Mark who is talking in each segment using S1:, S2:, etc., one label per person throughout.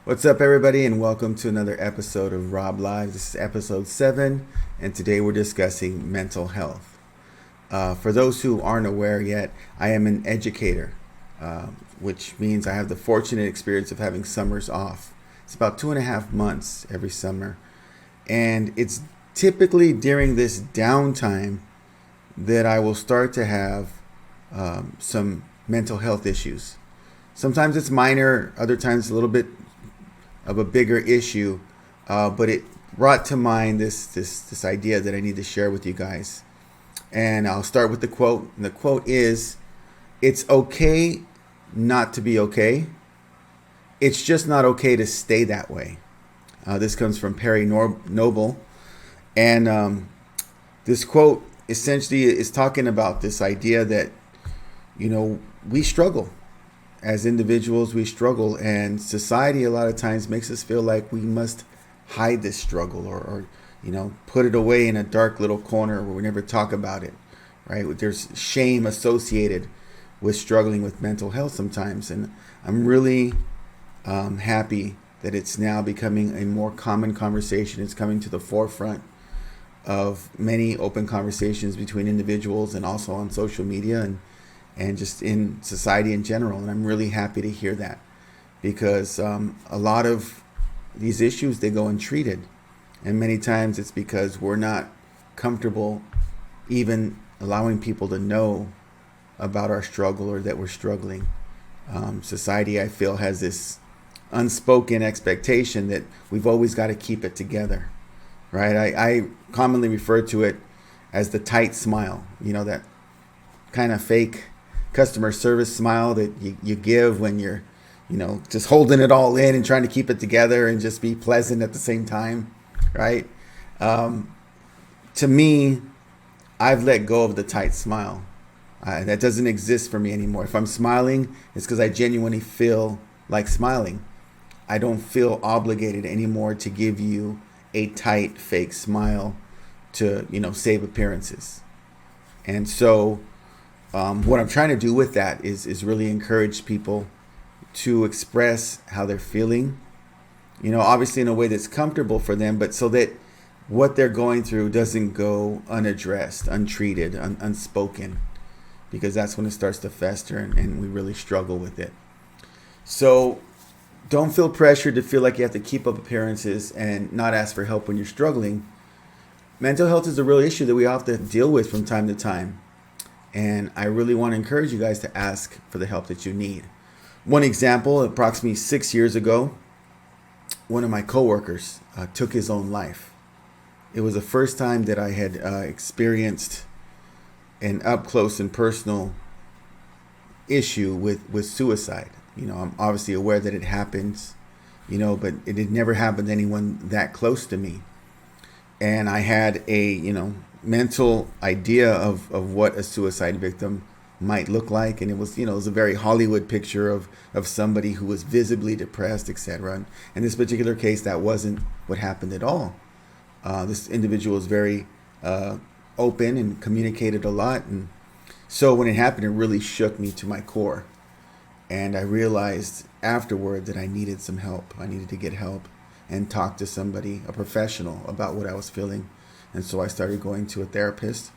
S1: What's up, everybody, and welcome to another episode of Rob Live. This is episode 7, and today we're discussing mental health. For those who aren't aware yet, I am an educator, which means I have the fortunate experience of having summers off. It's about 2.5 months every summer, and it's typically during this downtime that I will start to have some mental health issues. Sometimes it's minor, other times a little bit of a bigger issue, but it brought to mind this idea that I need to share with you guys. And I'll start with the quote. And the quote is, "It's okay not to be okay. It's just not okay to stay that way." This comes from Perry Noble. And this quote essentially is talking about this idea that, we struggle. As individuals, we struggle, and society a lot of times makes us feel like we must hide this struggle or put it away in a dark little corner where we never talk about it, right? There's shame associated with struggling with mental health sometimes, and I'm really happy that it's now becoming a more common conversation. It's coming to the forefront of many open conversations between individuals and also on social media and just in society in general. And I'm really happy to hear that, because a lot of these issues, they go untreated. And many times it's because we're not comfortable even allowing people to know about our struggle or that we're struggling. Society, I feel, has this unspoken expectation that we've always got to keep it together, right? I commonly refer to it as the tight smile, that kind of fake customer service smile that you give when you're, just holding it all in and trying to keep it together and just be pleasant at the same time, right? To me, I've let go of the tight smile. That doesn't exist for me anymore. If I'm smiling, it's because I genuinely feel like smiling. I don't feel obligated anymore to give you a tight, fake smile to, save appearances. And so what I'm trying to do with that is really encourage people to express how they're feeling, obviously in a way that's comfortable for them, but so that what they're going through doesn't go unaddressed, untreated, unspoken, because that's when it starts to fester and we really struggle with it. So don't feel pressured to feel like you have to keep up appearances and not ask for help when you're struggling. Mental health is a real issue that we have to deal with from time to time. And I really want to encourage you guys to ask for the help that you need. One example, approximately 6 years ago, one of my coworkers took his own life. It was the first time that I had experienced an up close and personal issue with suicide. I'm obviously aware that it happens, but it had never happened to anyone that close to me. And I had a, mental idea of what a suicide victim might look like. And it was, it was a very Hollywood picture of somebody who was visibly depressed, etc. And in this particular case, that wasn't what happened at all. This individual was very open and communicated a lot. And so when it happened, it really shook me to my core. And I realized afterward that I needed some help. I needed to get help and talk to somebody, a professional, about what I was feeling. And so I started going to a therapist.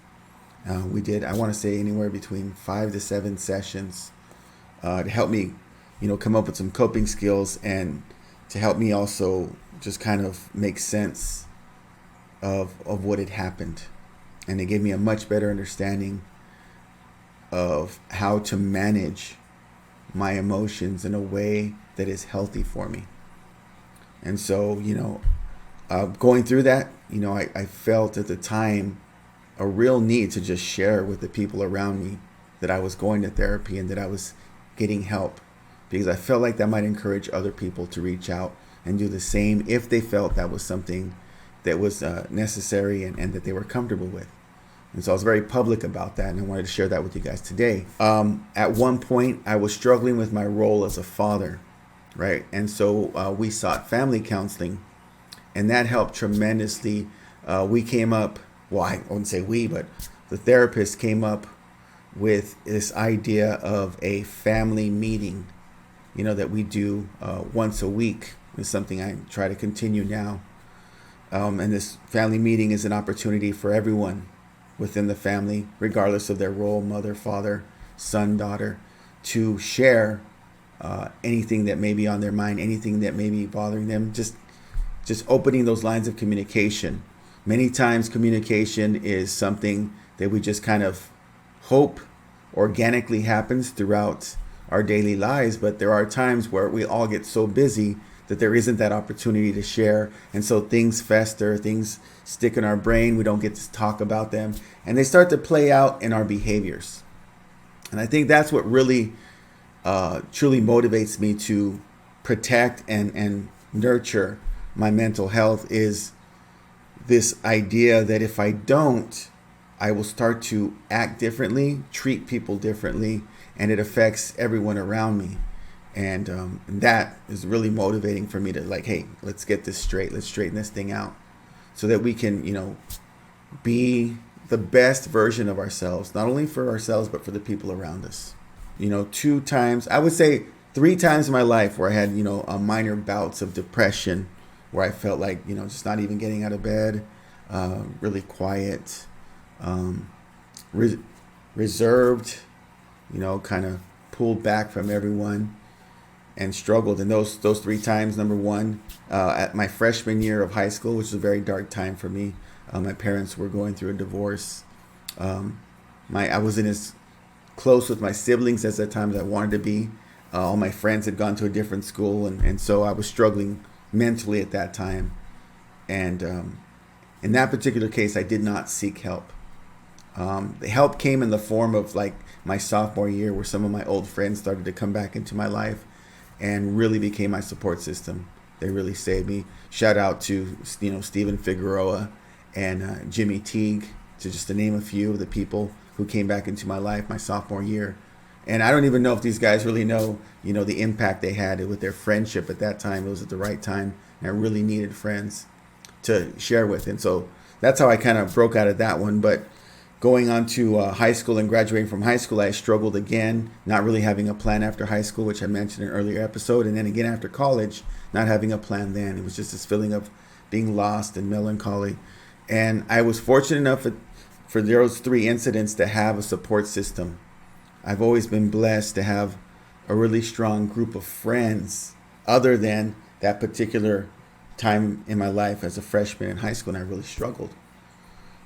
S1: We did, I want to say, anywhere between 5 to 7 sessions to help me, come up with some coping skills and to help me also just kind of make sense of what had happened. And it gave me a much better understanding of how to manage my emotions in a way that is healthy for me. And so, going through that, I felt at the time a real need to just share with the people around me that I was going to therapy and that I was getting help, because I felt like that might encourage other people to reach out and do the same if they felt that was something that was necessary and that they were comfortable with. And so I was very public about that, and I wanted to share that with you guys today. At one point, I was struggling with my role as a father, right? And so we sought family counseling, and that helped tremendously. We came up, well, I wouldn't say we, but the therapist came up with this idea of a family meeting, that we do once a week. It's something I try to continue now. And this family meeting is an opportunity for everyone within the family, regardless of their role, mother, father, son, daughter, to share anything that may be on their mind, anything that may be bothering them. Just opening those lines of communication. Many times communication is something that we just kind of hope organically happens throughout our daily lives, but there are times where we all get so busy that there isn't that opportunity to share, and so things fester, things stick in our brain, we don't get to talk about them, and they start to play out in our behaviors. And I think that's what really truly motivates me to protect and nurture my mental health, is this idea that if I don't, I will start to act differently, treat people differently, and it affects everyone around me. And that is really motivating for me to, like, hey, let's get this straight. Let's straighten this thing out so that we can, be the best version of ourselves, not only for ourselves, but for the people around us. 2 times, I would say 3 times in my life where I had, minor bouts of depression, where I felt like, just not even getting out of bed, really quiet, reserved, kind of pulled back from everyone, and struggled. And those 3 times, number one, at my freshman year of high school, which was a very dark time for me. My parents were going through a divorce. I wasn't as close with my siblings as at times I wanted to be. All my friends had gone to a different school, and so I was struggling mentally at that time. And in that particular case, I did not seek help. The help came in the form of, like, my sophomore year, where some of my old friends started to come back into my life and really became my support system. They really saved me. Shout out to Stephen Figueroa and Jimmy Teague, to name a few of the people who came back into my life my sophomore year. And I don't even know if these guys really know, the impact they had with their friendship at that time. It was at the right time, and I really needed friends to share with. And so that's how I kind of broke out of that one. But going on to high school and graduating from high school, I struggled again, not really having a plan after high school, which I mentioned in an earlier episode. And then again after college, not having a plan then. It was just this feeling of being lost and melancholy. And I was fortunate enough for those 3 incidents to have a support system. I've always been blessed to have a really strong group of friends other than that particular time in my life as a freshman in high school, and I really struggled.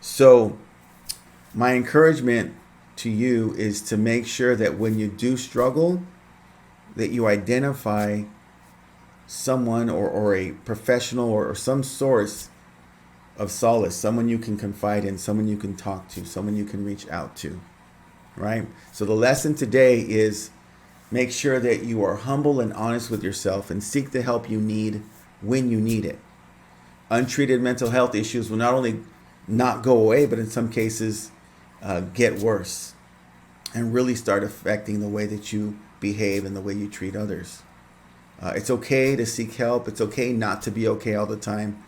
S1: So my encouragement to you is to make sure that when you do struggle, that you identify someone or a professional or some source of solace, someone you can confide in, someone you can talk to, someone you can reach out to, right? So the lesson today is make sure that you are humble and honest with yourself and seek the help you need when you need it. Untreated mental health issues will not only not go away, but in some cases get worse and really start affecting the way that you behave and the way you treat others. It's okay to seek help. It's okay not to be okay all the time.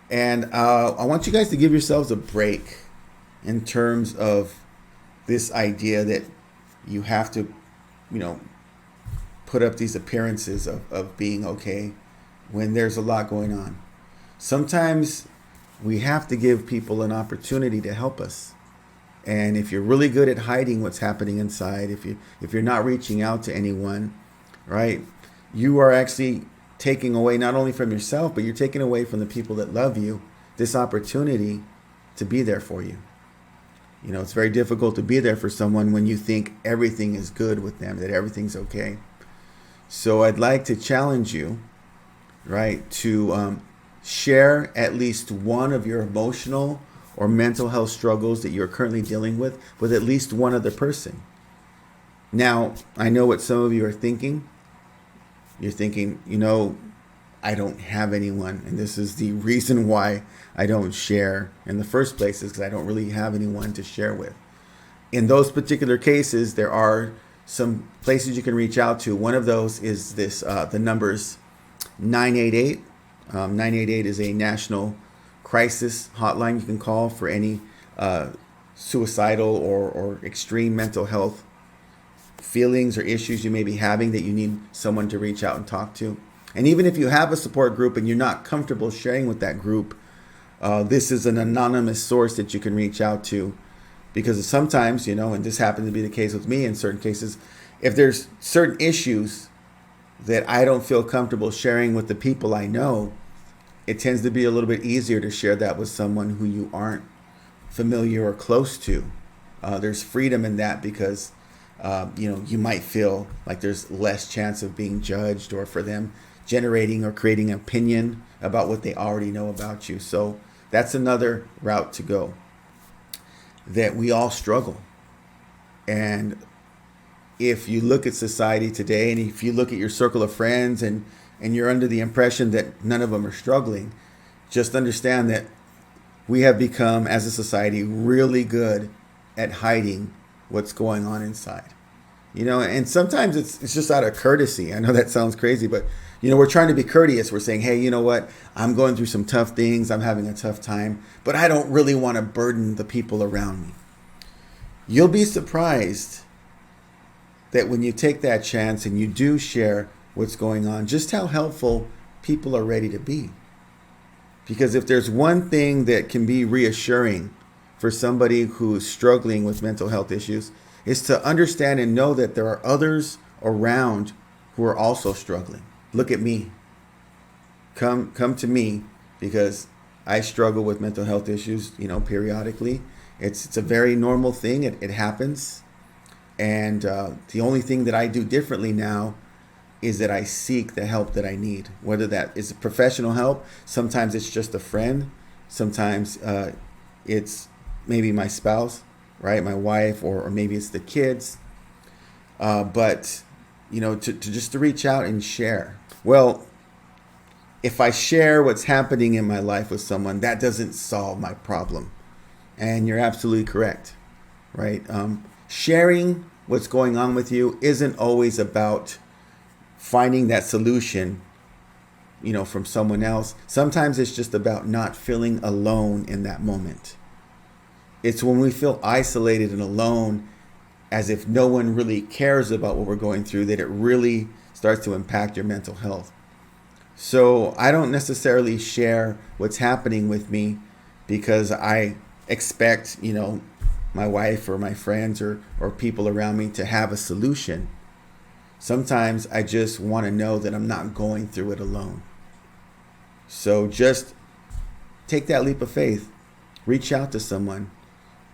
S1: And I want you guys to give yourselves a break in terms of this idea that you have to, put up these appearances of being okay when there's a lot going on. Sometimes we have to give people an opportunity to help us. And if you're really good at hiding what's happening inside, if you're not reaching out to anyone, right, you are actually taking away not only from yourself, but you're taking away from the people that love you this opportunity to be there for you. It's very difficult to be there for someone when you think everything is good with them, that everything's okay. So I'd like to challenge you, right, to share at least one of your emotional or mental health struggles that you're currently dealing with at least one other person. Now, I know what some of you are thinking. You're thinking, I don't have anyone. And this is the reason why I don't share in the first place, is because I don't really have anyone to share with. In those particular cases, there are some places you can reach out to. One of those is this, the numbers 988. 988 is a national crisis hotline you can call for any suicidal or extreme mental health feelings or issues you may be having that you need someone to reach out and talk to. And even if you have a support group and you're not comfortable sharing with that group, this is an anonymous source that you can reach out to, because sometimes, and this happened to be the case with me in certain cases, if there's certain issues that I don't feel comfortable sharing with the people I know, it tends to be a little bit easier to share that with someone who you aren't familiar or close to. There's freedom in that because, you might feel like there's less chance of being judged or for them generating or creating an opinion about what they already know about you. So that's another route to go, that we all struggle. And if you look at society today, and if you look at your circle of friends and you're under the impression that none of them are struggling, just understand that we have become, as a society, really good at hiding what's going on inside. And sometimes it's just out of courtesy. I know that sounds crazy, but we're trying to be courteous. We're saying, hey, you know what? I'm going through some tough things. I'm having a tough time, but I don't really want to burden the people around me. You'll be surprised that when you take that chance and you do share what's going on, just how helpful people are ready to be. Because if there's one thing that can be reassuring for somebody who's struggling with mental health issues, is to understand and know that there are others around who are also struggling. Look at me. Come to me, because I struggle with mental health issues, periodically. It's a very normal thing. It happens. And the only thing that I do differently now is that I seek the help that I need, whether that is professional help. Sometimes it's just a friend. Sometimes it's maybe my spouse, right? My wife, or maybe it's the kids. But, to reach out and share. Well, if I share what's happening in my life with someone, that doesn't solve my problem. And you're absolutely correct, right? Sharing what's going on with you isn't always about finding that solution, from someone else. Sometimes it's just about not feeling alone in that moment. It's when we feel isolated and alone, as if no one really cares about what we're going through, that it really starts to impact your mental health. So I don't necessarily share what's happening with me because I expect, my wife or my friends or people around me to have a solution. Sometimes I just want to know that I'm not going through it alone. So just take that leap of faith, reach out to someone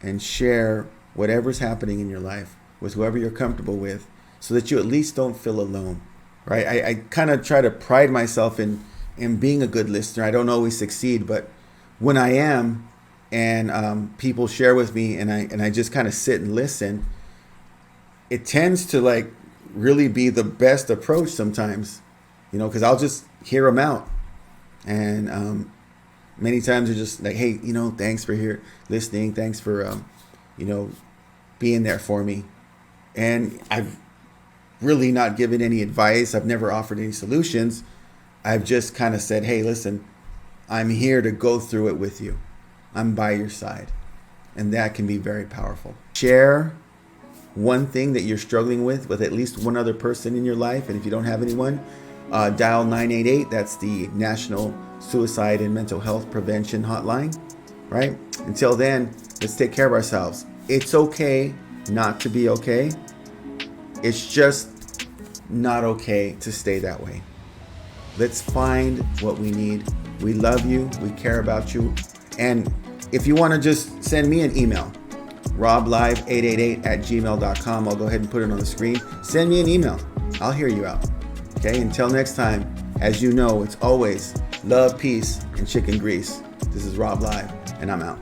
S1: and share whatever's happening in your life with whoever you're comfortable with, so that you at least don't feel alone, right? I kind of try to pride myself in being a good listener. I don't always succeed, but when I am, and people share with me, and I just kind of sit and listen, it tends to really be the best approach sometimes, because I'll just hear them out. And many times they're just like, hey, thanks for listening. Thanks for, being there for me. And I've really not given any advice. I've never offered any solutions. I've just kind of said, hey, listen, I'm here to go through it with you. I'm by your side. And that can be very powerful. Share one thing that you're struggling with at least one other person in your life. And if you don't have anyone, dial 988. That's the National Suicide and Mental Health Prevention Hotline, right? Until then, let's take care of ourselves. It's okay not to be okay. It's just not okay to stay that way. Let's find what we need. We love you. We care about you. And if you want to just send me an email, roblive888@gmail.com. I'll go ahead and put it on the screen. Send me an email. I'll hear you out. Okay, until next time, as you know, it's always love, peace, and chicken grease. This is Rob Live, and I'm out.